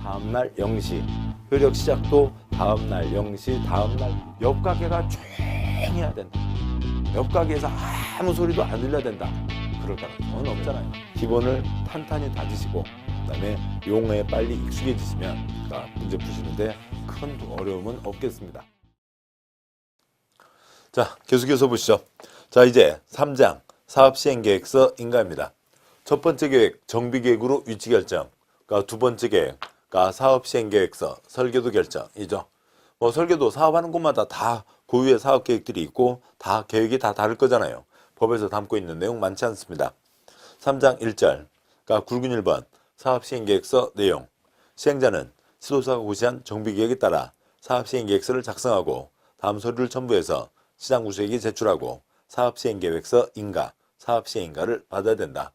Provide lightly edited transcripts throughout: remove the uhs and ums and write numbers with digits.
다음날 0시, 효력 시작도 다음날 0시, 다음날 옆 가게가 조용해야 된다. 옆 가게에서 아무 소리도 안 들려야 된다. 그럴 가능성은 없잖아요. 기본을 탄탄히 다지시고 그다음에 용어에 빨리 익숙해지시면 문제 푸시는데 큰 어려움은 없겠습니다. 자, 계속해서 보시죠. 자, 이제 3장 사업시행계획서 인가입니다. 첫 번째 계획 정비계획으로 위치 결정. 그러니까 두 번째 계획 그러니까 사업시행계획서 설계도 결정이죠. 뭐 설계도 사업하는 곳마다 다 고유의 사업계획들이 있고 다 계획이 다 다를 거잖아요. 법에서 담고 있는 내용 많지 않습니다. 3장 1절 그러니까 굵은 1번 사업시행계획서 내용. 시행자는 시도사가 고시한 정비계획에 따라 사업시행계획서를 작성하고 다음 서류를 첨부해서 시장구수에게 제출하고 사업시행계획서 인가, 사업시행인가를 받아야 된다.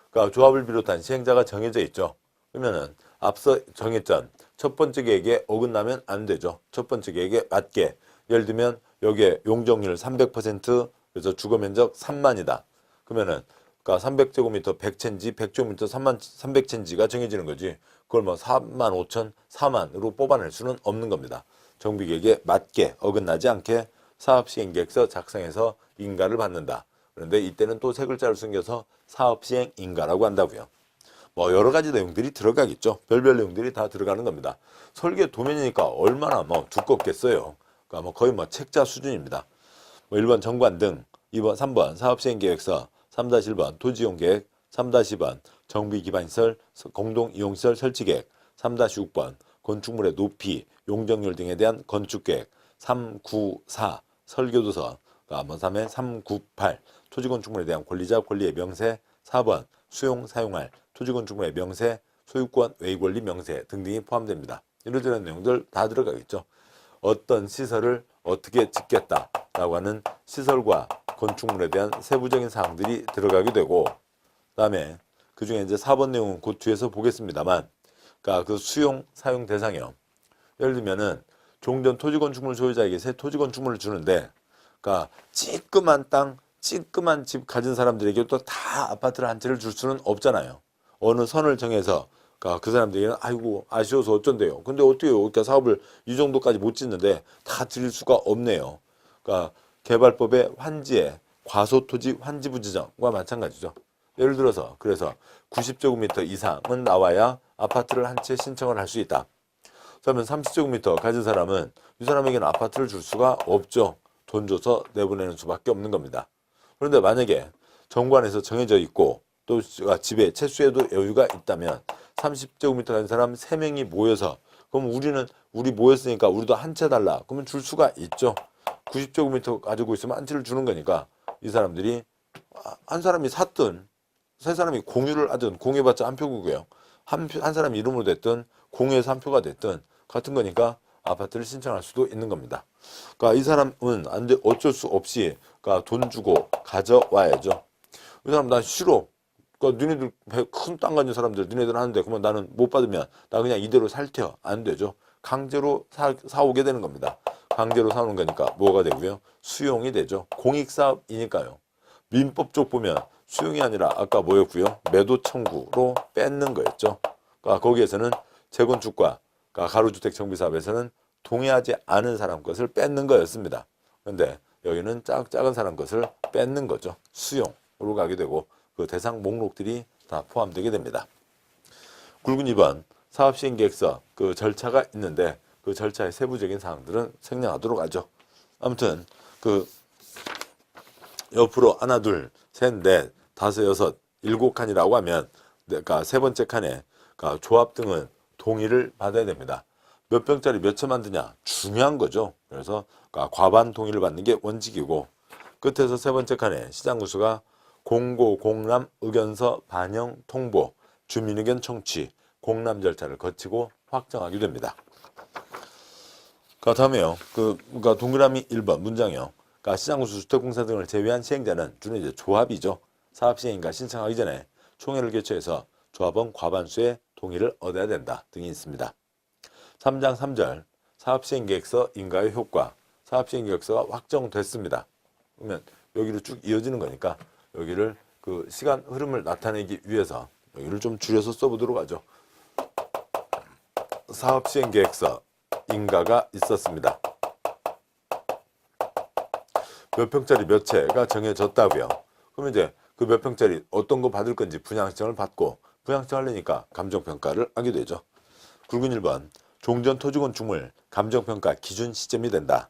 그러니까 조합을 비롯한 시행자가 정해져 있죠. 그러면은 앞서 정했던 첫 번째 계획에 어긋나면 안 되죠. 첫 번째 계획에 맞게. 예를 들면 여기에 용적률 300% 그래서 주거면적 3만이다. 그러면은 그러니까 300제곱미터 100첸지, 100제곱미터 300첸지가 정해지는 거지. 그걸 뭐 4만 5천, 4만으로 뽑아낼 수는 없는 겁니다. 정비계획에 맞게 어긋나지 않게 사업시행계획서 작성해서 인가를 받는다. 그런데 이때는 또 세 글자를 숨겨서 사업시행인가라고 한다고요. 뭐 여러 가지 내용들이 들어가겠죠. 별별 내용들이 다 들어가는 겁니다. 설계 도면이니까 얼마나 뭐 두껍겠어요. 그러니까 뭐 거의 뭐 책자 수준입니다. 뭐 1번 정관 등, 2번, 3번 사업시행계획서, 3-1번 토지이용계획, 3-2번 정비기반시설, 공동이용시설 설치계획, 3-6번 건축물의 높이, 용적률 등에 대한 건축계획, 3-9-4 설계도서, 3에 3-9-8 토지건축물에 대한 권리자 권리의 명세, 4번 수용 사용할 토지건축물의 명세, 소유권 외의권리 명세 등등이 포함됩니다. 이러저런 내용들 다 들어가겠죠. 어떤 시설을 어떻게 짓겠다라고 하는 시설과 건축물에 대한 세부적인 사항들이 들어가게 되고, 그다음에 그 중에 이제 4번 내용은 곧 뒤에서 보겠습니다만, 그러니까 그 수용 사용 대상이요. 예를 들면은 종전 토지건축물 소유자에게 새 토지건축물을 주는데, 그러니까 찌끄만 땅, 찌끄만 집 가진 사람들에게 또 다 아파트를 한 채를 줄 수는 없잖아요. 어느 선을 정해서 그러니까 그 사람들에게는 아이고 아쉬워서 어쩐대요. 근데 어떻게요? 그러니까 사업을 이 정도까지 못 짓는데 다 드릴 수가 없네요. 그러니까 개발법의 환지에 과소토지 환지부 지정과 마찬가지죠. 예를 들어서 그래서 90제곱미터 이상은 나와야 아파트를 한 채 신청을 할 수 있다. 그러면 30제곱미터 가진 사람은 이 사람에게는 아파트를 줄 수가 없죠. 돈 줘서 내보내는 수밖에 없는 겁니다. 그런데 만약에 정관에서 정해져 있고 또 집에 채수에도 여유가 있다면 30제곱미터 가진 사람 3명이 모여서 그럼 우리 모였으니까 우리도 한 채 달라. 그러면 줄 수가 있죠. 90제곱미터 가지고 있으면 한 채를 주는 거니까 이 사람들이 한 사람이 샀든 세 사람이 공유를 하든 공유해봤자 한 표고요. 한 사람 이름으로 됐든 공유해서 한 표가 됐든 같은 거니까 아파트를 신청할 수도 있는 겁니다. 그러니까 이 사람은 안 돼, 어쩔 수 없이 그러니까 돈 주고 가져와야죠. 이 사람 난 싫어. 그러니까 너네들 큰 땅 가진 사람들 너네들 하는데 그러면 나는 못 받으면 나 그냥 이대로 살테요. 안 되죠. 강제로 사오게 되는 겁니다. 강제로 사오는 거니까 뭐가 되고요? 수용이 되죠. 공익사업이니까요. 민법 쪽 보면 수용이 아니라 아까 뭐였고요? 매도 청구로 뺏는 거였죠. 그러니까 거기에서는 재건축과 그러니까 가로주택 정비사업에서는 동의하지 않은 사람 것을 뺏는 거였습니다. 그런데 여기는 작은 사람 것을 뺏는 거죠. 수용으로 가게 되고 그 대상 목록들이 다 포함되게 됩니다. 굵은 2번 사업시행계획서 그 절차가 있는데 그 절차의 세부적인 사항들은 생략하도록 하죠. 아무튼 그 옆으로 하나 둘 셋 넷 다섯 여섯 일곱 칸이라고 하면 그러니까 세 번째 칸에 그러니까 조합 등은 동의를 받아야 됩니다. 몇 평짜리 몇 채 만드냐 중요한 거죠. 그래서 그러니까 과반 동의를 받는 게 원칙이고 끝에서 세 번째 칸에 시장구수가 공고, 공람, 의견서, 반영, 통보, 주민의견 청취, 공람 절차를 거치고 확정하게 됩니다. 그 다음에요. 그러니까 동그라미 1번 문장이요. 그러니까 시장구수 주택공사 등을 제외한 시행자는 주로 이제 조합이죠. 사업시행인가 신청하기 전에 총회를 개최해서 조합원 과반수의 동의를 얻어야 된다 등이 있습니다. 3장 3절 사업시행계획서 인가의 효과. 사업시행계획서가 확정됐습니다. 그러면 여기를 쭉 이어지는 거니까 여기를 그 시간 흐름을 나타내기 위해서 여기를 좀 줄여서 써보도록 하죠. 사업시행계획서 인가가 있었습니다. 몇 평짜리 몇 채가 정해졌다고요. 그러면 이제 그 몇 평짜리 어떤 거 받을 건지 분양신청을 받고 분양신청 하려니까 감정평가를 하게 되죠. 굵은 1번 종전토지건축물 감정평가 기준 시점이 된다.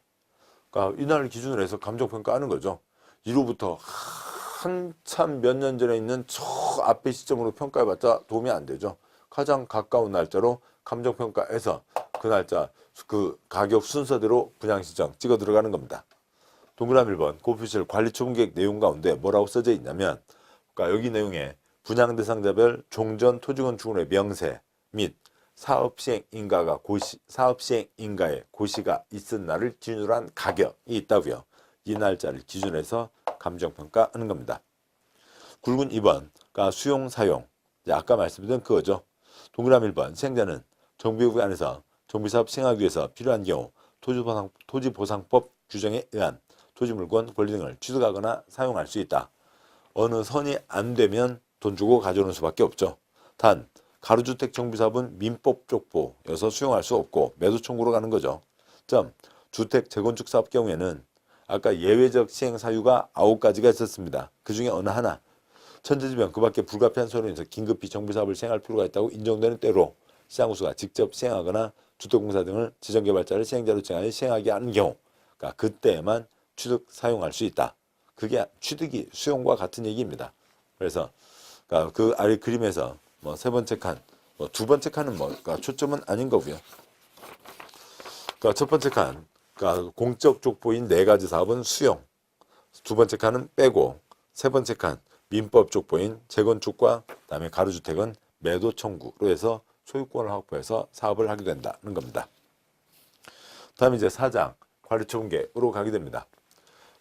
그러니까 이날 기준으로 해서 감정평가하는 거죠. 이로부터 한참 몇 년 전에 있는 저 앞에 시점으로 평가해봤자 도움이 안 되죠. 가장 가까운 날짜로 감정평가해서 그 날짜 그 가격 순서대로 분양신청 찍어 들어가는 겁니다. 동그라미 1번 고표시설 관리처분계획 내용 가운데 뭐라고 써져 있냐면, 그러니까 여기 내용에 분양 대상자별 종전 토지건축물의 명세 및 사업시행 인가의 고시가 있은 날을 기준으로 한 가격이 있다고요. 이 날짜를 기준해서 감정평가하는 겁니다. 굵은 2번 그러니까 수용 사용, 아까 말씀드린 그거죠. 동그라미 1번 시행자는 정비구역 안에서 정비사업 시행하기 위해서 필요한 경우 토지보상법 규정에 의한 토지물건 권리 등을 취득하거나 사용할 수 있다. 어느 선이 안 되면 돈 주고 가져오는 수밖에 없죠. 단 가로주택 정비사업은 민법 족보여서 수용할 수 없고 매도 청구로 가는 거죠. 주택 재건축 사업 경우에는 아까 예외적 시행 사유가 9가지가 있었습니다. 그 중에 어느 하나 천재지변 그 밖에 불가피한 소로 인해서 긴급히 정비사업을 시행할 필요가 있다고 인정되는 때로 시장구수가 직접 시행하거나 주택공사 등을 지정개발자를 시행자로 지정하여 시행하게 하는 경우, 그러니까 그때에만 취득 사용할 수 있다. 그게 취득이 수용과 같은 얘기입니다. 그래서 그러니까 그 아래 그림에서 뭐 세 번째 칸, 뭐 두 번째 칸은 뭐 그러니까 초점은 아닌 거고요. 그러니까 첫 번째 칸, 그러니까 공적 족보인 4가지 사업은 수용. 두 번째 칸은 빼고, 세 번째 칸 민법 족보인 재건축과 그다음에 가로주택은 매도 청구로 해서 소유권을 확보해서 사업을 하게 된다는 겁니다. 다음에 이제 4장 관리처분계획으로 가게 됩니다.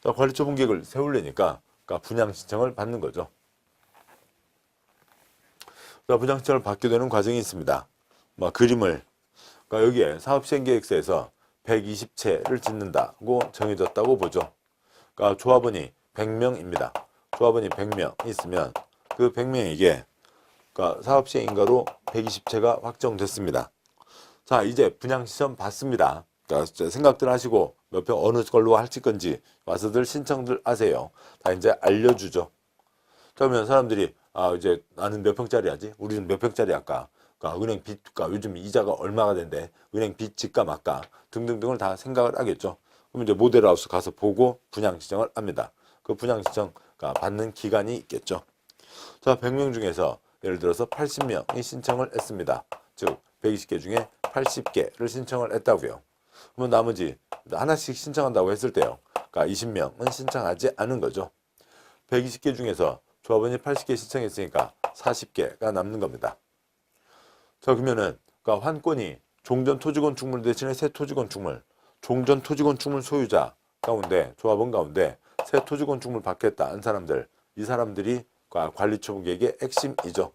관리처분계획을 세우려니까 그러니까 분양신청을 받는 거죠. 분양신청을 받게 되는 과정이 있습니다. 그림을 그러니까 여기에 사업시행계획서에서 120채를 짓는다고 정해졌다고 보죠. 그러니까 조합원이 100명입니다. 조합원이 100명 있으면 그 100명에게 그러니까 사업시행인가로 120채가 확정됐습니다. 자, 이제 분양신청 받습니다. 그러니까 생각들 하시고 몇 평 어느 걸로 하실 건지 와서들 신청들 하세요. 다 이제 알려주죠. 그러면 사람들이 이제 나는 몇 평짜리 하지? 우리는 몇 평짜리 할까? 그러니까 은행 빚가 요즘 이자가 얼마가 된대? 은행 빚 질까 말까? 등등등을 다 생각을 하겠죠. 그럼 이제 모델하우스 가서 보고 분양 신청을 합니다. 그 분양 신청 받는 기간이 있겠죠. 자, 100명 중에서 예를 들어서 80명이 신청을 했습니다. 즉 120개 중에 80개를 신청을 했다고요. 그러면 나머지 하나씩 신청한다고 했을 때요. 그러니까 20명은 신청하지 않은 거죠. 120개 중에서 조합원이 80개 신청했으니까 40개가 남는 겁니다. 자, 그러면은 그러니까 환권이 종전 토지건축물 대신에 새 토지건축물, 종전 토지건축물 소유자 가운데 조합원 가운데 새 토지건축물 받겠다 한 사람들, 이 사람들이 관리처분계획의 핵심이죠.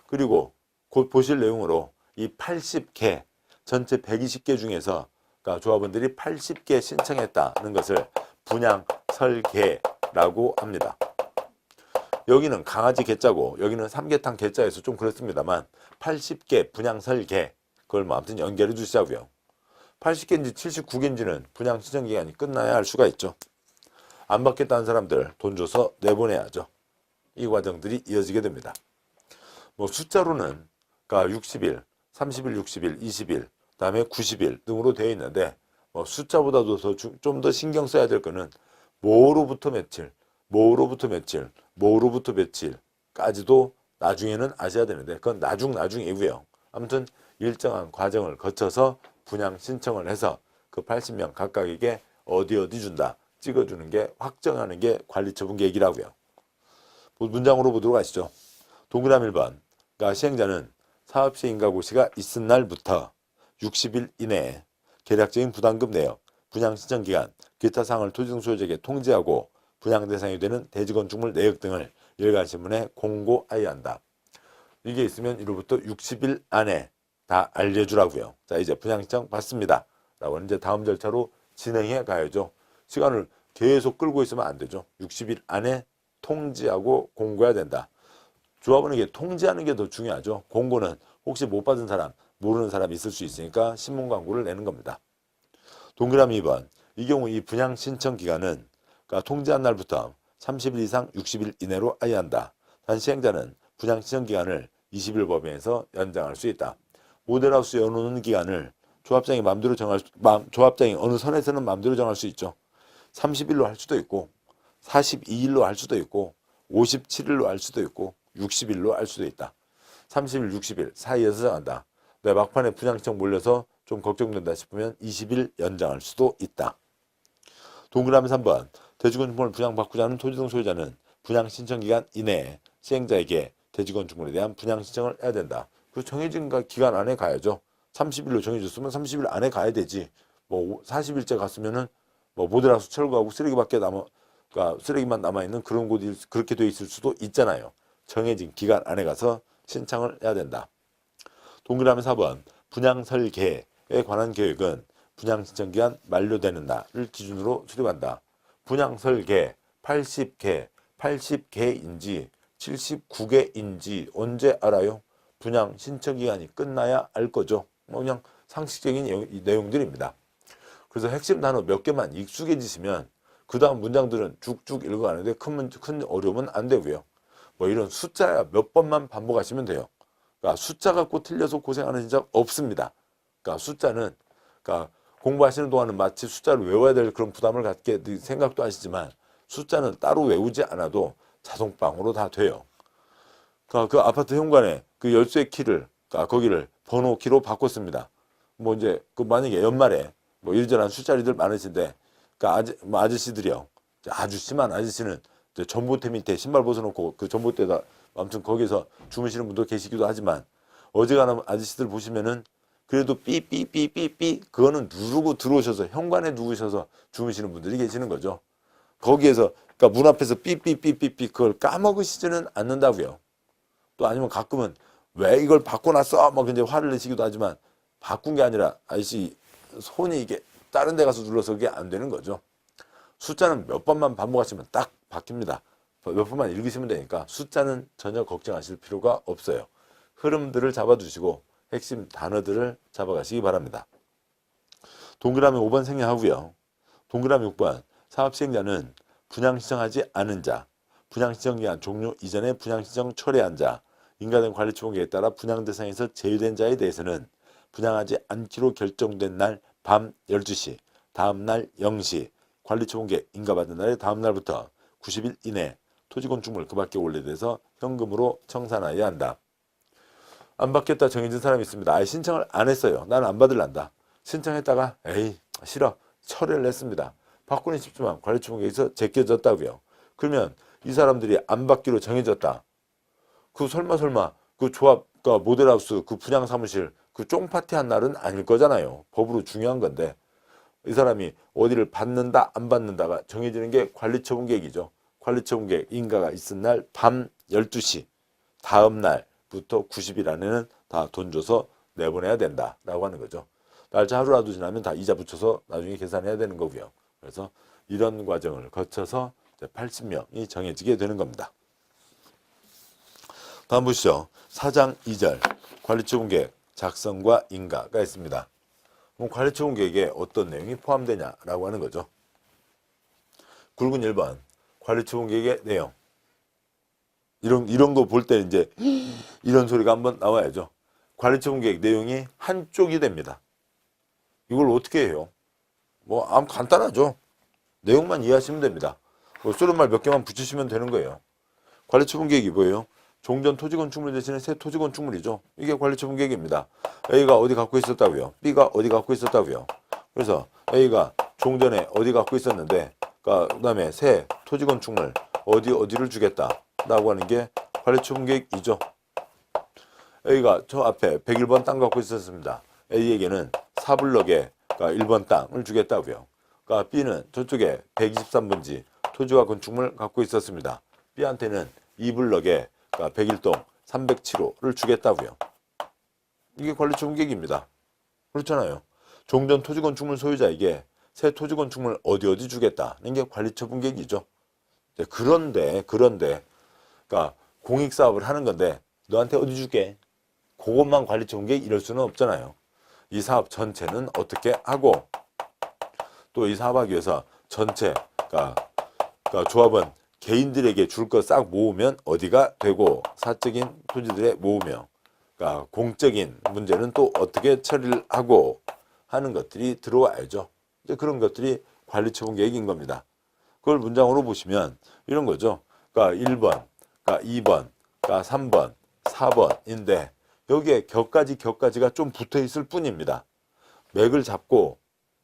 그리고 곧 보실 내용으로 이 80개 전체 120개 중에서 그러니까 조합원들이 80개 신청했다는 것을 분양 설계라고 합니다. 여기는 강아지 개자고 여기는 삼계탕 개자에서 좀 그렇습니다만 80개 분양 설계 그걸 뭐 아무튼 연결해 주시자고요. 80개인지 79개인지는 분양 신청 기간이 끝나야 할 수가 있죠. 안 받겠다는 사람들 돈 줘서 내보내야죠. 이 과정들이 이어지게 됩니다. 뭐 숫자로는 그러니까 60일, 30일, 60일, 20일, 그다음에 90일 등으로 되어 있는데 뭐 숫자보다도 좀 더 신경 써야 될 거는 뭐로부터 며칠, 뭐로부터 며칠, 뭐로부터 며칠까지도 나중에는 아셔야 되는데 그건 나중이고요. 아무튼 일정한 과정을 거쳐서 분양 신청을 해서 그 80명 각각에게 어디 준다 찍어주는 게 확정하는 게 관리처분계획이라고요. 문장으로 보도록 하시죠. 동그라미 1번 그러니까 시행자는 사업시행인가고시가 있은 날부터 60일 이내에 계략적인 부담금 내역, 분양신청기간, 기타 사항을 토지등 소유자에게 통지하고 분양 대상이 되는 대지건축물 내역 등을 일간신문에 공고하여야 한다. 이게 있으면 이로부터 60일 안에 다 알려주라고요. 자, 이제 분양신청 받습니다. 라고 이제 다음 절차로 진행해 가야죠. 시간을 계속 끌고 있으면 안 되죠. 60일 안에 통지하고 공고해야 된다. 조합원에게 통지하는 게 더 중요하죠. 공고는 혹시 못 받은 사람, 모르는 사람이 있을 수 있으니까 신문 광고를 내는 겁니다. 동그라미 2번. 이 경우 이 분양 신청 기간은 그러니까 통지한 날부터 30일 이상 60일 이내로 하여한다. 단 시행자는 분양 신청 기간을 20일 범위에서 연장할 수 있다. 모델하우스 여놓는 기간을 조합장이 조합장이 어느 선에서는 마음대로 정할 수 있죠. 30일로 할 수도 있고 42일로 할 수도 있고 57일로 할 수도 있고 60일로 할 수도 있다. 30일, 60일 사이에서 정한다. 내 막판에 분양 신청 몰려서 좀 걱정된다 싶으면 20일 연장할 수도 있다. 동그라미 3번. 대지건축물을 분양받고자 하는 토지등 소유자는 분양 신청 기간 이내에 시행자에게 대지건축물에 대한 분양 신청을 해야 된다. 그 정해진 기간 안에 가야죠. 30일로 정해졌으면 30일 안에 가야 되지. 뭐 40일째 갔으면은 뭐 모델하우스 철거하고 그러니까 쓰레기만 남아있는 그런 곳이 그렇게 돼 있을 수도 있잖아요. 정해진 기간 안에 가서 신청을 해야 된다. 동그라미 4번. 분양 설계에 관한 계획은 분양 신청 기간 만료되는 날을 기준으로 수립한다. 분양 설계 80개인지 79개인지 언제 알아요? 분양 신청 기간이 끝나야 알 거죠. 그냥 상식적인 내용들입니다. 그래서 핵심 단어 몇 개만 익숙해지시면 그 다음 문장들은 쭉쭉 읽어가는데 큰 어려움은 안 되고요. 뭐 이런 숫자야 몇 번만 반복하시면 돼요. 그러니까 숫자 갖고 틀려서 고생하는 적 없습니다. 그러니까 숫자는 그러니까 공부하시는 동안은 마치 숫자를 외워야 될 그런 부담을 갖게 생각도 하시지만 숫자는 따로 외우지 않아도 자동방으로 다 돼요. 그러니까 그 아파트 현관에 그 열쇠 키를 그러니까 거기를 번호 키로 바꿨습니다. 뭐 이제 그 만약에 연말에 뭐 이리저리한 술자리들 많으신데 그러니까 아저씨들이요. 아주 심한 아저씨는 전봇대 밑에 신발 벗어놓고 그 전봇대에다 아무튼 거기서 주무시는 분도 계시기도 하지만 어지간한 아저씨들 보시면은 그래도 삐삐삐삐삐 그거는 누르고 들어오셔서 현관에 누우셔서 주무시는 분들이 계시는 거죠. 거기에서 그러니까 문 앞에서 삐삐삐삐삐 그걸 까먹으시지는 않는다고요. 또 아니면 가끔은 왜 이걸 바꿔놨어? 막 이제 화를 내시기도 하지만 바꾼 게 아니라 아저씨 손이 이게 다른 데 가서 눌러서 그게 안 되는 거죠. 숫자는 몇 번만 반복하시면 딱 바뀝니다. 몇 번만 읽으시면 되니까 숫자는 전혀 걱정하실 필요가 없어요. 흐름들을 잡아두시고 핵심 단어들을 잡아가시기 바랍니다. 동그라미 5번 생략하고요. 동그라미 6번. 사업시행자는 분양신청하지 않은 자, 분양신청기한 종료 이전에 분양신청 철회한 자, 인가된 관리처분계획에 따라 분양 대상에서 제외된 자에 대해서는 분양하지 않기로 결정된 날 밤 12시, 다음날 0시, 관리처분계획 인가받은 날의 다음날부터 90일 이내 토지건축물 그 밖에 원래돼서 현금으로 청산하여야 한다. 안 받겠다 정해진 사람이 있습니다. 아예 신청을 안 했어요. 나는 안 받을란다. 신청했다가 에이 싫어 철회를 했습니다. 받고는 싶지만 관리처분계획에서 제껴졌다고요. 그러면 이 사람들이 안 받기로 정해졌다. 그 설마 그 조합과 모델하우스 그 분양사무실 그 쫑파티 한 날은 아닐 거잖아요. 법으로 중요한 건데 이 사람이 어디를 받는다 안 받는다가 정해지는 게 관리처분계획이죠. 관리처분계획 인가가 있은 날 밤 12시 다음 날부터 90일 안에는 다 돈 줘서 내보내야 된다라고 하는 거죠. 날짜 하루라도 지나면 다 이자 붙여서 나중에 계산해야 되는 거고요. 그래서 이런 과정을 거쳐서 80명이 정해지게 되는 겁니다. 다음 보시죠. 4장 2절 관리처분계획 작성과 인가가 있습니다. 그럼 관리처분계획에 어떤 내용이 포함되냐라고 하는 거죠. 굵은 1번 관리처분계획의 내용. 이런 거 볼 때 이제 이런 소리가 한번 나와야죠. 관리처분계획 내용이 한쪽이 됩니다. 이걸 어떻게 해요? 뭐 아무 간단하죠. 내용만 이해하시면 됩니다. 뭐 쏘른말 몇 개만 붙이시면 되는 거예요. 관리처분계획이 뭐예요? 종전 토지건축물 대신에 새 토지건축물이죠. 이게 관리처분계획입니다. A가 어디 갖고 있었다고요? B가 어디 갖고 있었다고요? 그래서 A가 종전에 어디 갖고 있었는데 그 다음에 새 토지건축물 어디를 주겠다라고 하는 게 관리처분계획이죠. A가 저 앞에 101번 땅 갖고 있었습니다. A에게는 4블럭에 1번 땅을 주겠다고요. 그러니까 B는 저쪽에 123번지 토지와 건축물 갖고 있었습니다. B한테는 2블럭에 101동 307호를 주겠다고요. 이게 관리처분계획입니다. 그렇잖아요. 종전 토지건축물 소유자에게 새 토지건축물 어디 주겠다는 게 관리처분계획이죠. 그런데 그러니까 공익사업을 하는 건데 너한테 어디 줄게? 그것만 관리처분 계획 이럴 수는 없잖아요. 이 사업 전체는 어떻게 하고 또 이 사업하기 위해서 전체 그러니까 조합은 개인들에게 줄 거 싹 모으면 어디가 되고 사적인 토지들에 모으며 그러니까 공적인 문제는 또 어떻게 처리를 하고 하는 것들이 들어와야죠. 이제 그런 것들이 관리처분 계획인 겁니다. 그걸 문장으로 보시면 이런 거죠. 그러니까 1번, 그러니까 2번, 그러니까 3번, 4번인데 여기에 격가지가 좀 붙어 있을 뿐입니다. 맥을 잡고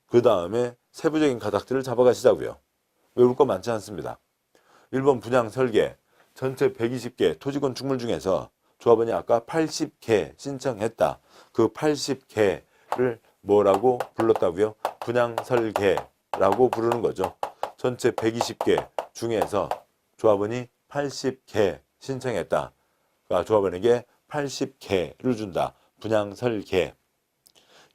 그 다음에 세부적인 가닥들을 잡아가시자고요. 외울 거 많지 않습니다. 1번 분양 설계 전체 120개 토지 건축물 중에서 조합원이 아까 80개 신청했다. 그 80개를 뭐라고 불렀다고요? 분양 설계라고 부르는 거죠. 전체 120개 중에서 조합원이 80개 신청했다. 그러니까 조합원에게 80개를 준다. 분양 설계.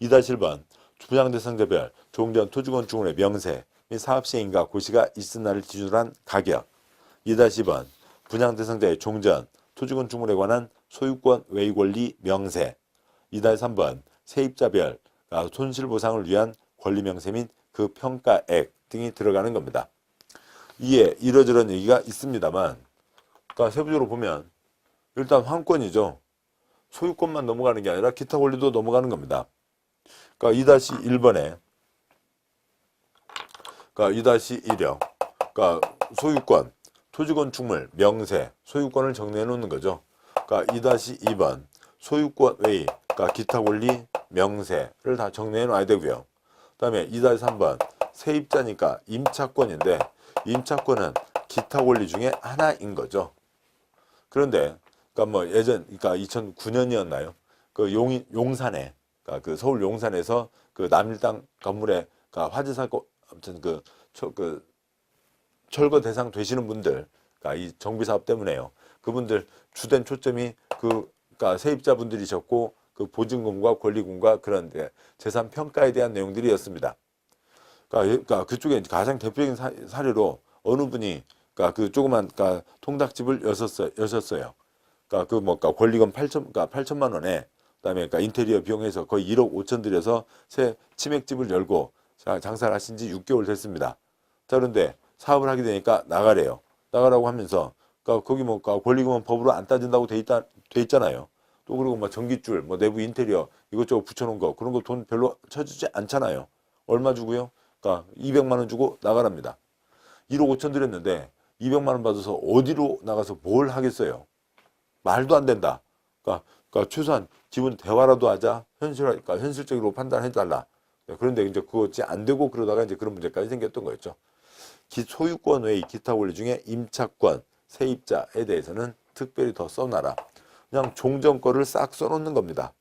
2-1번 분양 대상자별 종전 토지건축물의 명세 및 사업시행인가 고시가 있은 날을 기준으로 한 가격. 2-2번 분양 대상자의 종전 토지건축물에 관한 소유권 외유권리 명세. 2-3번 세입자별 손실보상을 위한 권리명세 및 그 평가액 등이 들어가는 겁니다. 이에 이러저런 얘기가 있습니다만 그러니까 세부적으로 보면 일단 환권이죠. 소유권만 넘어가는 게 아니라 기타 권리도 넘어가는 겁니다. 그러니까 2-1번에 그러니까 2-1이요. 그러니까 소유권, 토지건축물, 명세, 소유권을 정리해 놓는 거죠. 그러니까 2-2번 소유권 외의, 그러니까 기타 권리, 명세를 다 정리해 놔야 되고요. 그 다음에 2-3번 세입자니까 임차권인데 임차권은 기타 권리 중에 하나인 거죠. 그런데 그러니까 뭐 예전 그러니까 2009년이었나요? 그 용산에 그러니까 그 서울 용산에서 그 남일당 건물에 그러니까 화재 사건 아무튼 그 철거 대상 되시는 분들 그러니까 이 정비 사업 때문에요. 그분들 주된 초점이 그러니까 세입자분들이셨고 그 보증금과 권리금과 그런 재산 평가에 대한 내용들이었습니다. 그러니까 그쪽에 가장 대표적인 사례로 어느 분이 그러니까 그 조그만 그러니까 통닭집을 여셨어요. 그러니까 그러니까 권리금 8천만 원에 그다음에 그러니까 인테리어 비용해서 거의 1억 5천 들여서 새 치맥집을 열고 장사를 하신 지 6개월 됐습니다. 자, 그런데 사업을 하게 되니까 나가래요. 나가라고 하면서 그러니까 거기 뭐 권리금은 법으로 안 따진다고 돼 있잖아요. 또 그리고 뭐 전기줄, 뭐 내부 인테리어 이것저것 붙여놓은 거 그런 거 돈 별로 쳐주지 않잖아요. 얼마 주고요? 그러니까 200만 원 주고 나가랍니다. 1억 5천 드렸는데 200만 원 받아서 어디로 나가서 뭘 하겠어요? 말도 안 된다. 그러니까 최소한 기본 대화라도 하자. 그러니까 현실적으로 판단해달라. 그런데 이제 그것이 안 되고 그러다가 이제 그런 문제까지 생겼던 거였죠. 소유권 외의 기타 권리 중에 임차권, 세입자에 대해서는 특별히 더 써놔라. 그냥 종전 거를 싹 써놓는 겁니다.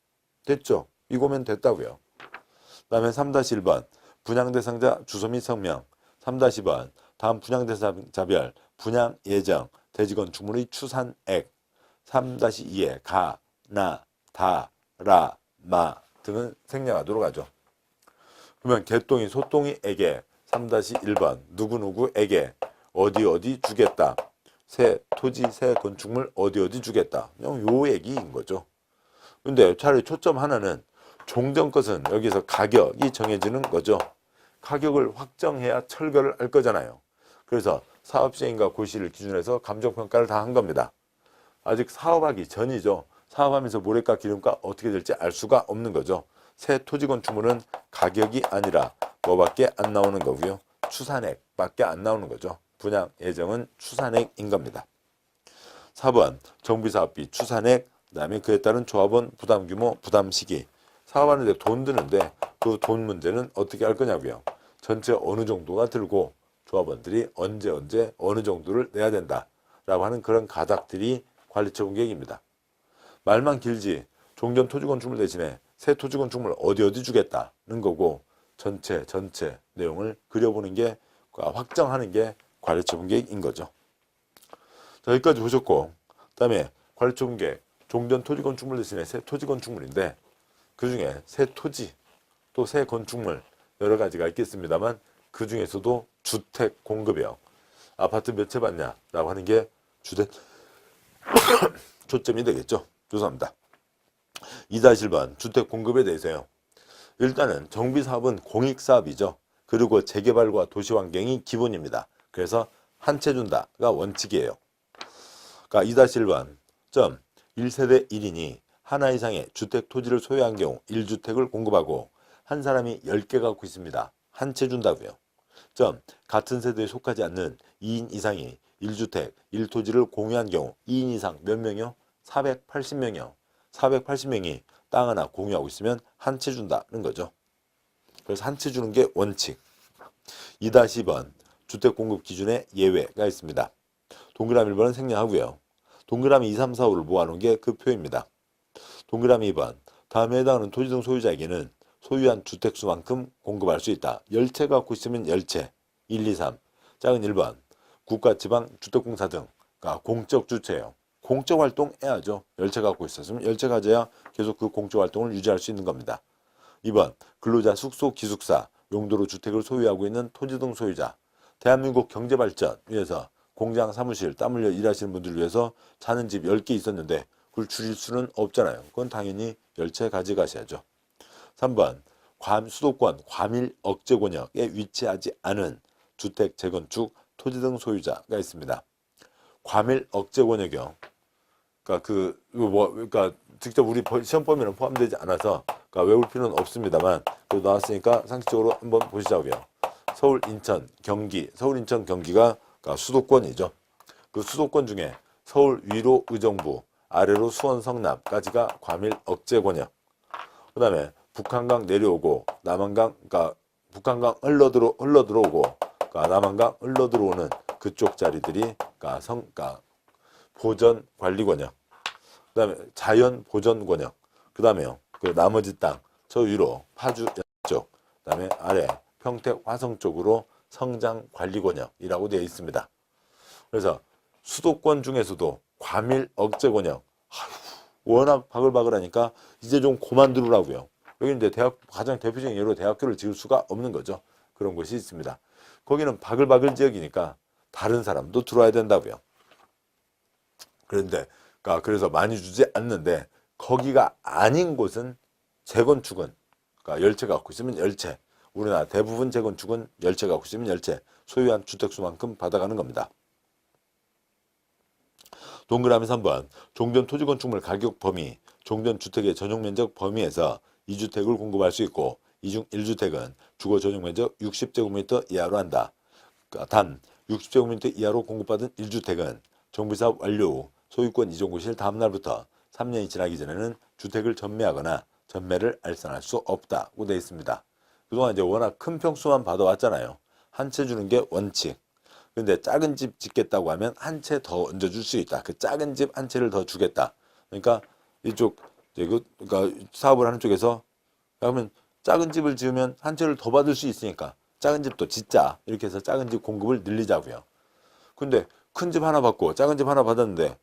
됐죠? 이거면 됐다고요. 그 다음에 3-1번 분양 대상자 주소 및 성명. 3-2번 다음 분양 대상자별 분양 예정 대지건축물의 추산액. 3-2에 가, 나, 다, 라, 마 등은 생략하도록 하죠. 그러면 개똥이 소똥이에게 3-1번 누구누구에게 어디 주겠다. 새 토지 새 건축물 어디 주겠다. 그냥 요 얘기인 거죠. 근데 차라리 초점 하나는 종전 것은 여기서 가격이 정해지는 거죠. 가격을 확정해야 철거를 할 거잖아요. 그래서 사업시행과 고시를 기준으로 해서 감정평가를 다 한 겁니다. 아직 사업하기 전이죠. 사업하면서 모래가 기름가 어떻게 될지 알 수가 없는 거죠. 새 토지 건축물은 가격이 아니라 뭐밖에 안 나오는 거고요. 추산액밖에 안 나오는 거죠. 분양 예정은 추산액인 겁니다. 4번 정비사업비 추산액, 그다음에 그에 따른 조합원 부담규모, 부담시기. 사업하는데 돈 드는데 그 돈 문제는 어떻게 할 거냐고요. 전체 어느 정도가 들고 조합원들이 언제 어느 정도를 내야 된다라고 하는 그런 가닥들이 관리처분 계획입니다. 말만 길지 종전 토지건축물 대신에 새 토지건축물 어디 주겠다는 거고 전체 내용을 그려보는 게 확정하는 게 관리처분 계획인 거죠. 자, 여기까지 보셨고 그 다음에 관리처분 계획 종전 토지건축물 대신에 새 토지건축물인데 그 중에 새 토지 또 새 건축물 여러 가지가 있겠습니다만 그 중에서도 주택 공급형 아파트 몇 채 받냐라고 하는 게 주된 초점이 되겠죠. 죄송합니다. 2-1번 주택 공급에 대해서요. 일단은 정비사업은 공익사업이죠. 그리고 재개발과 도시환경이 기본입니다. 그래서 한 채 준다가 원칙이에요. 그러니까 2-1번 1세대 1인이 하나 이상의 주택 토지를 소유한 경우 1주택을 공급하고 한 사람이 10개 갖고 있습니다. 한 채 준다고요. 같은 세대에 속하지 않는 2인 이상이 1주택, 1토지를 공유한 경우 2인 이상 몇 명이요? 480명이요. 480명이 땅 하나 공유하고 있으면 한 채 준다는 거죠. 그래서 한 채 주는 게 원칙. 2-2번 주택 공급 기준에 예외가 있습니다. 동그라미 1번은 생략하고요. 동그라미 2, 3, 4, 5를 모아놓은 게 그 표입니다. 동그라미 2번 다음에 해당하는 토지 등 소유자에게는 소유한 주택수만큼 공급할 수 있다. 10채 갖고 있으면 10채. 1, 2, 3. 작은 1번 국가, 지방, 주택공사 등 공적 주체예요. 공적 활동 해야죠. 10채 갖고 있었으면 10채 가져야 계속 그 공적 활동을 유지할 수 있는 겁니다. 2번 근로자, 숙소, 기숙사, 용도로 주택을 소유하고 있는 토지 등 소유자. 대한민국 경제발전 위해서 공장, 사무실, 땀 흘려 일하시는 분들을 위해서 사는 집 10개 있었는데 그걸 줄일 수는 없잖아요. 그건 당연히 10채 가져가셔야죠. 3번 수도권 과밀 억제 권역에 위치하지 않은 주택, 재건축, 토지 등 소유자가 있습니다. 과밀 억제 권역이요. 그러니까 직접 우리 시험 범위는 포함되지 않아서 외울 필요는 없습니다만 또 나왔으니까 상식적으로 한번 보시자고요. 서울, 인천, 경기, 서울, 인천, 경기가 수도권이죠. 그 수도권 중에 서울 위로 의정부, 아래로 수원, 성남까지가 과밀 억제 권역. 그 다음에 북한강 내려오고 남한강, 북한강 흘러들어오고 남한강 흘러들어오는 그쪽 자리들이 보전 관리 권역. 그 다음에 자연 보전 권역. 그 다음에요. 그 나머지 땅, 저 위로 파주 쪽, 그 다음에 아래 평택 화성 쪽으로 성장 관리 권역이라고 되어 있습니다. 그래서 수도권 중에서도 과밀 억제 권역. 워낙 바글바글하니까 이제 좀 그만 두라고요. 여기 이제 가장 대표적인 예로 대학교를 지을 수가 없는 거죠. 그런 곳이 있습니다. 거기는 바글바글 지역이니까 다른 사람도 들어와야 된다고요. 그런데 그래서 많이 주지 않는데 거기가 아닌 곳은 재건축은 10채 갖고 있으면 10채. 우리나라 대부분 재건축은 10채 갖고 있으면 10채. 소유한 주택수만큼 받아가는 겁니다. 동그라미 3번 종전 토지건축물 가격 범위, 종전 주택의 전용면적 범위에서 2주택을 공급할 수 있고 이 중 1주택은 주거 전용면적 60제곱미터 이하로 한다. 단 60제곱미터 이하로 공급받은 1주택은 정비사업 완료 후 소유권 이전 시 다음 날부터 3년이 지나기 전에는 주택을 전매하거나 전매를 알선할 수 없다고 되어 있습니다. 그동안 이제 워낙 큰 평수만 받아왔잖아요. 한 채 주는 게 원칙. 근데 작은 집 짓겠다고 하면 한 채 더 얹어줄 수 있다. 그 작은 집 한 채를 더 주겠다. 그러니까 이쪽 사업을 하는 쪽에서 그러면 작은 집을 지으면 한 채를 더 받을 수 있으니까 작은 집도 짓자. 이렇게 해서 작은 집 공급을 늘리자고요. 근데 큰 집 하나 받고 작은 집 하나 받았는데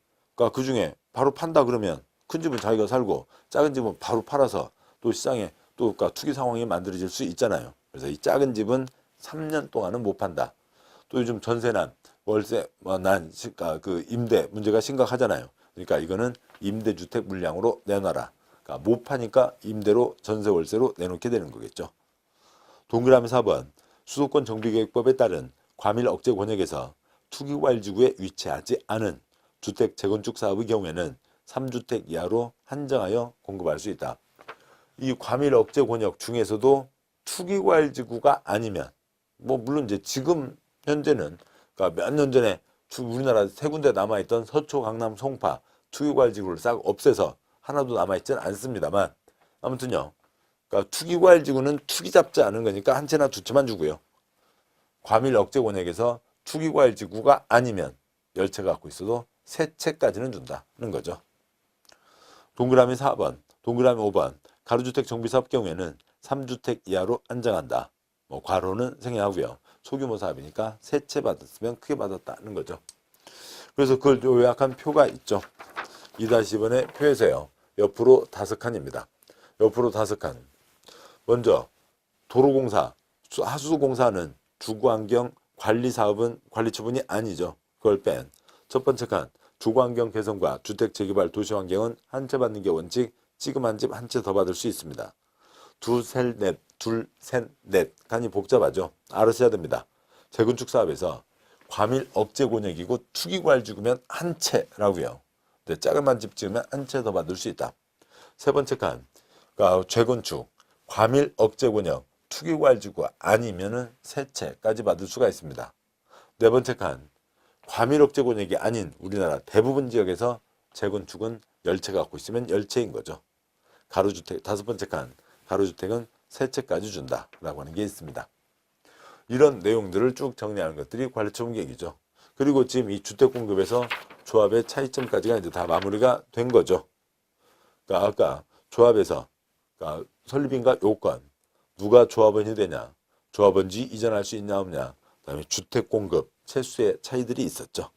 그 중에 바로 판다 그러면 큰 집은 자기가 살고 작은 집은 바로 팔아서 또 시장에 또 투기 상황이 만들어질 수 있잖아요. 그래서 이 작은 집은 3년 동안은 못 판다. 또 요즘 전세난, 월세 그 임대 문제가 심각하잖아요. 그러니까 이거는 임대주택 물량으로 내놔라. 못 파니까 임대로 전세 월세로 내놓게 되는 거겠죠. 동그라미 4번 수도권 정비계획법에 따른 과밀 억제 권역에서 투기과일지구에 위치하지 않은 주택 재건축 사업의 경우에는 3주택 이하로 한정하여 공급할 수 있다. 이 과밀 억제 권역 중에서도 투기과일지구가 아니면 물론 이제 지금 현재는 몇 년 전에 우리나라 세 군데 남아있던 서초, 강남, 송파 투기과일지구를 싹 없애서 하나도 남아있지는 않습니다만 아무튼요. 투기과일지구는 투기 잡지 않은 거니까 한 채나 두 채만 주고요. 과밀 억제 권역에서 투기과일지구가 아니면 10채 갖고 있어도 3채까지는 준다는 거죠. 동그라미 4번, 동그라미 5번 가로주택 정비사업 경우에는 3주택 이하로 안정한다. 과로는 생략하고요. 소규모 사업이니까 3채 받았으면 크게 받았다는 거죠. 그래서 그걸 요약한 표가 있죠. 2-2번의 표에서요. 옆으로 5칸입니다. 옆으로 5칸. 먼저 도로공사, 하수공사는 주거환경 관리사업은 관리처분이 아니죠. 그걸 뺀. 첫 번째 칸. 주거환경 개선과 주택 재개발 도시환경은 한 채 받는 게 원칙, 찌금 한 집 한 채 더 받을 수 있습니다. 둘, 셋, 넷. 간이 복잡하죠. 알으셔야 됩니다. 재건축 사업에서 과밀 억제 권역이고 투기과일 죽으면 한 채라고요. 근데 작은 집 지으면 한 채 더 받을 수 있다. 세 번째 칸, 그러니까 재건축, 과밀 억제 권역, 투기과일 죽고 아니면은 세 채까지 받을 수가 있습니다. 네 번째 칸, 과밀 억제 권역이 아닌 우리나라 대부분 지역에서 재건축은 10채 갖고 있으면 10채인 거죠. 가로주택, 다섯 번째 칸, 가로주택은 세 채까지 준다라고 하는 게 있습니다. 이런 내용들을 쭉 정리하는 것들이 관리처분 계획이죠. 그리고 지금 이 주택 공급에서 조합의 차이점까지가 이제 다 마무리가 된 거죠. 그러니까 아까 조합에서 그러니까 설립인가 요건, 누가 조합원이 되냐, 조합원지 이전할 수 있냐 없냐, 그다음에 주택 공급, 채수의 차이들이 있었죠.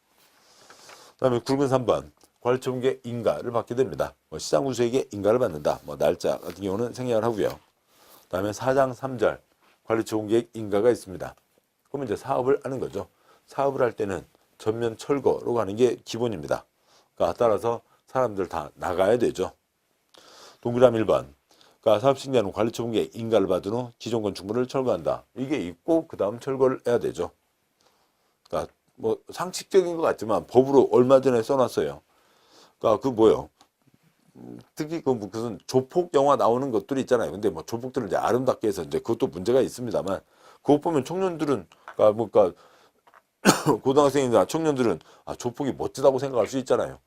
그다음에 굵은 3번 관리처분 계획 인가를 받게 됩니다. 시장 구수에게 인가를 받는다. 날짜 같은 경우는 생략을 하고요. 그다음에 4장 3절 관리처분 계획 인가가 있습니다. 그러면 이제 사업을 하는 거죠. 사업을 할 때는 전면 철거로 가는 게 기본입니다. 그러니까 따라서 사람들 다 나가야 되죠. 동그라미 1번. 그러니까 사업 승계하는 관리처분 계획 인가를 받은 후 기존 건축물을 철거한다. 이게 있고 그 다음 철거를 해야 되죠. 그러니까 상식적인 것 같지만 법으로 얼마 전에 써놨어요. 그러니까 그 뭐요? 특히 그 무슨 조폭 영화 나오는 것들이 있잖아요. 근데 조폭들을 이제 아름답게 해서 이제 그것도 문제가 있습니다만 그것 보면 청년들은 그러니까 고등학생이나 청년들은 조폭이 멋지다고 생각할 수 있잖아요.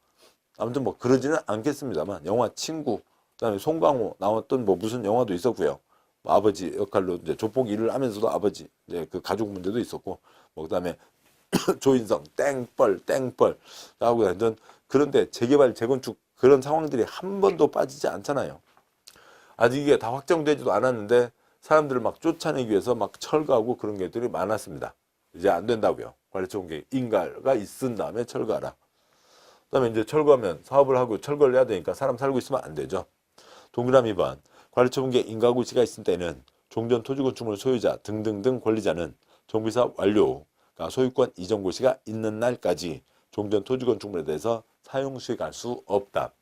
아무튼 그러지는 않겠습니다만 영화 친구, 그다음에 송강호 나왔던 무슨 영화도 있었고요. 아버지 역할로 이제 조폭 일을 하면서도 아버지 이제 그 가족 문제도 있었고 그다음에 조인성 땡벌 하고 하던 그런데 재개발 재건축 그런 상황들이 한 번도 빠지지 않잖아요. 아직 이게 다 확정되지도 않았는데 사람들을 쫓아내기 위해서 철거하고 그런 것들이 많았습니다. 이제 안 된다고요. 관리처분 계획 인가가 있은 다음에 철거하라. 그다음에 이제 철거하면 사업을 하고 철거를 해야 되니까 사람 살고 있으면 안 되죠. 동그라미 2번 관리처분 계획 인가고시가 있을 때는 종전 토지건축물 소유자 등등등 권리자는 정비사업 완료, 그러니까 소유권 이전 고시가 있는 날까지 종전 토지건축물에 대해서 사용수익할 수 없다.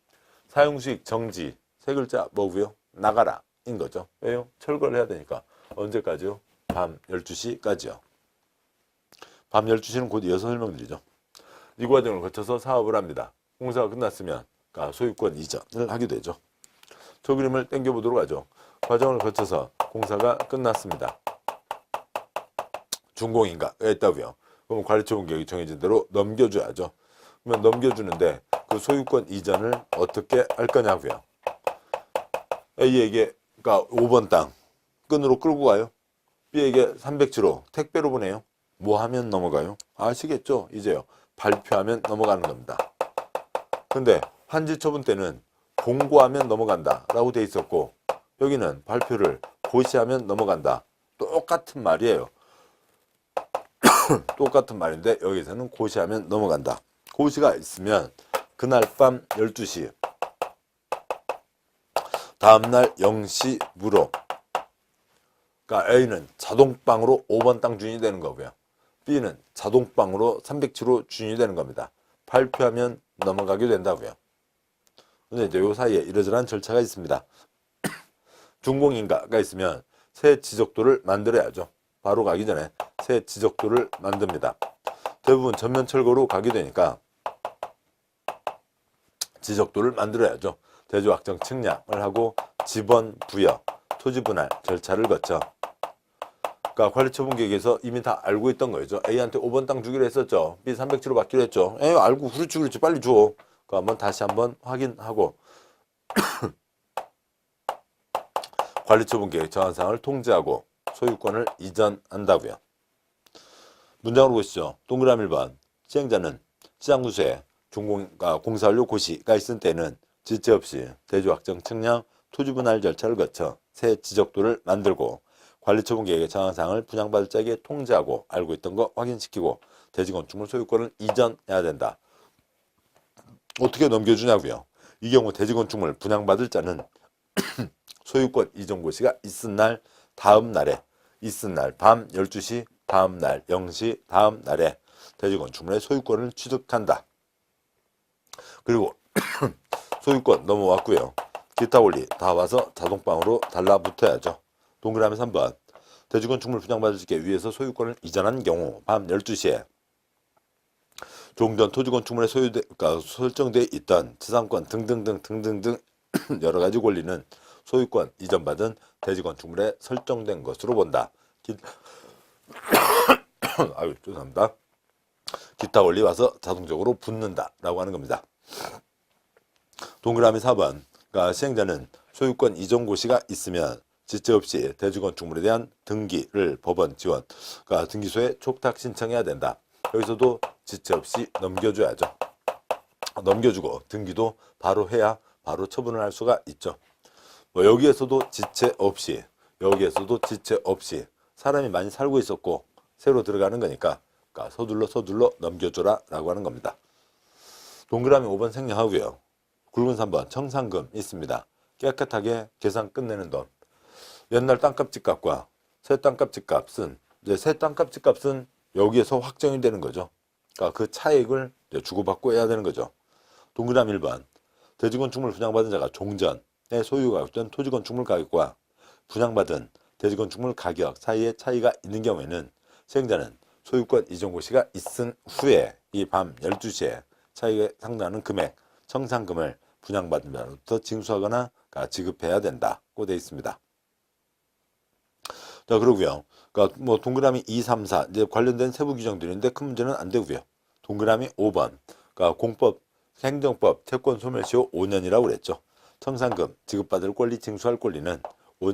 사용수익 정지 세 글자 뭐고요? 나가라 인 거죠. 왜요? 철거를 해야 되니까. 언제까지요? 밤 12시까지요. 밤 12시는 곧 이어서 설명드리죠. 이 과정을 거쳐서 사업을 합니다. 공사가 끝났으면 그러니까 소유권 이전을 하게 되죠. 저 그림을 당겨보도록 하죠. 과정을 거쳐서 공사가 끝났습니다. 준공인가가 있다고요. 그럼 관리처분 계획이 정해진 대로 넘겨줘야죠. 그러면 넘겨주는데 그 소유권 이전을 어떻게 할 거냐고요. A에게 그러니까 5번 땅 끈으로 끌고 가요. B에게 300지로 택배로 보내요. 뭐 하면 넘어가요? 아시겠죠? 이제요. 발표하면 넘어가는 겁니다. 근데 환지 처분 때는 공고하면 넘어간다 라고 돼 있었고 여기는 발표를 고시하면 넘어간다. 똑같은 말이에요. 똑같은 말인데 여기서는 고시하면 넘어간다. 고시가 있으면 그날 밤 12시 다음날 0시무로 그러니까 A는 자동방으로 5번 땅 주인이 되는 거고요. B는 자동방으로 307호 주인이 되는 겁니다. 발표하면 넘어가게 된다고요. 근데 이제 요 사이에 이러저러한 절차가 있습니다. 준공인가가 있으면 새 지적도를 만들어야죠. 바로 가기 전에 새 지적도를 만듭니다. 대부분 전면 철거로 가게 되니까 지적도를 만들어야죠. 대조 확정 측량을 하고 지번 부여, 토지 분할 절차를 거쳐. 그러니까 관리처분 계획에서 이미 다 알고 있던 거죠. A한테 5번 땅 주기로 했었죠. B 300지로 받기로 했죠. 알고 그렇지 빨리 줘. 다시 한번 확인하고 관리처분 계획 정한사항을 통지하고 소유권을 이전한다고요. 문장으로 보시죠. 동그라미 1번 시행자는 시장구수에 공사 완료 고시가 있을 때는 지체 없이 대조 확정 측량 토지 분할 절차를 거쳐 새 지적도를 만들고 관리처분 계획의 정한사항을 분양받을 자에게 통지하고 알고 있던 거 확인시키고 대지건축물 소유권을 이전해야 된다. 어떻게 넘겨주냐고요. 이 경우 대지건축물 분양받을 자는 소유권 이전 고시가 있은 날 다음 날에 있은 날 밤 12시 다음 날 0시 다음 날에 대지건축물의 소유권을 취득한다. 그리고 소유권 넘어왔고요. 기타 권리 다 와서 자동방으로 달라붙어야죠. 동그라미 3번. 대지건축물 분양받을 게 위에서 소유권을 이전한 경우 밤 12시에 종전 토지건축물에 그러니까 설정되어 있던 지상권 등등등 여러 가지 권리는 소유권 이전받은 대지건축물에 설정된 것으로 본다. 아유, 죄송합니다. 기타 권리 와서 자동적으로 붙는다 라고 하는 겁니다. 동그라미 4번. 그러니까 시행자는 소유권 이전 고시가 있으면 지체 없이 대지건축물에 대한 등기를 법원 지원, 그러니까 등기소에 촉탁 신청해야 된다. 여기서도 지체 없이 넘겨줘야죠. 넘겨주고 등기도 바로 해야 바로 처분을 할 수가 있죠. 뭐 여기에서도 지체 없이, 여기에서도 지체 없이 사람이 많이 살고 있었고 새로 들어가는 거니까 그러니까 서둘러 넘겨줘라 라고 하는 겁니다. 동그라미 5번 생략하고요. 굵은 3번 청산금 있습니다. 깨끗하게 계산 끝내는 돈. 옛날 땅값 집값과 새 땅값 집값은 이제 새 땅값 집값은 여기에서 확정이 되는 거죠. 그러니까 그 차익을 이제 주고받고 해야 되는 거죠. 동그라미 1번. 대지건축물 분양받은 자가 종전의 소유가 된 토지건축물 가격과 분양받은 대지건축물 가격 사이에 차이가 있는 경우에는 시행자는 소유권 이전 고시가 있은 후에 이 밤 12시에 차익에 상당하는 금액, 청산금을 분양받은 자로부터 징수하거나 지급해야 된다고 되어 있습니다. 자, 그러고요. 그러니까 뭐 동그라미 2, 3, 4 이제 관련된 세부 규정들인데 큰 문제는 안 되고요. 동그라미 5번. 그러니까 공법, 행정법, 채권 소멸시효 5년이라고 그랬죠. 청산금 지급받을 권리, 징수할 권리는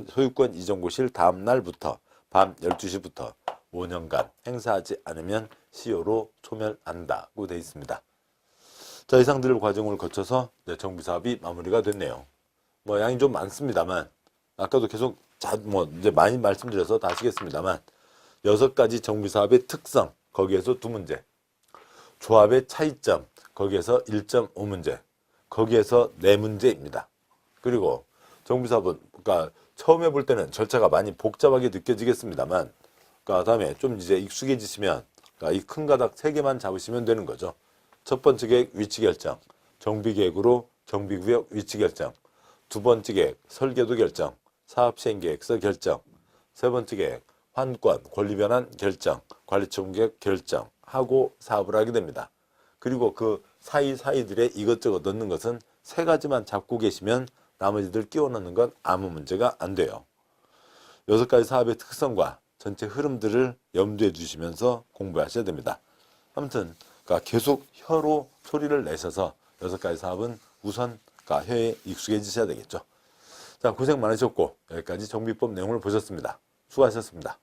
소유권 이전 고시일 다음 날부터 밤 12시부터 5년간 행사하지 않으면 시효로 소멸한다고 되어 있습니다. 자, 이상들 과정을 거쳐서 정비사업이 마무리가 됐네요. 뭐 양이 좀 많습니다만 아까도 계속 이제 많이 말씀드려서 다 아시겠습니다만 6가지 정비사업의 특성, 거기에서 2문제, 조합의 차이점, 거기에서 1.5문제, 거기에서 4문제입니다. 그리고 정비사업은 그러니까 처음에 볼 때는 절차가 많이 복잡하게 느껴지겠습니다만 그러니까 다음에 좀 이제 익숙해지시면 그러니까 이 큰 가닥 3개만 잡으시면 되는 거죠. 첫 번째 계획 위치 결정, 정비계획으로 정비구역 위치 결정, 두 번째 계획 설계도 결정, 사업시행계획서 결정, 세 번째 계획 환권, 권리변환 결정, 관리처분계획 결정하고 사업을 하게 됩니다. 그리고 그 사이사이들에 이것저것 넣는 것은 3가지만 잡고 계시면 나머지들 끼워 넣는 건 아무 문제가 안 돼요. 6가지 사업의 특성과 전체 흐름들을 염두에 두시면서 공부하셔야 됩니다. 아무튼 그러니까 계속 혀로 소리를 내셔서 6가지 사업은 우선 그러니까 혀에 익숙해지셔야 되겠죠. 자, 고생 많으셨고 여기까지 정비법 내용을 보셨습니다. 수고하셨습니다.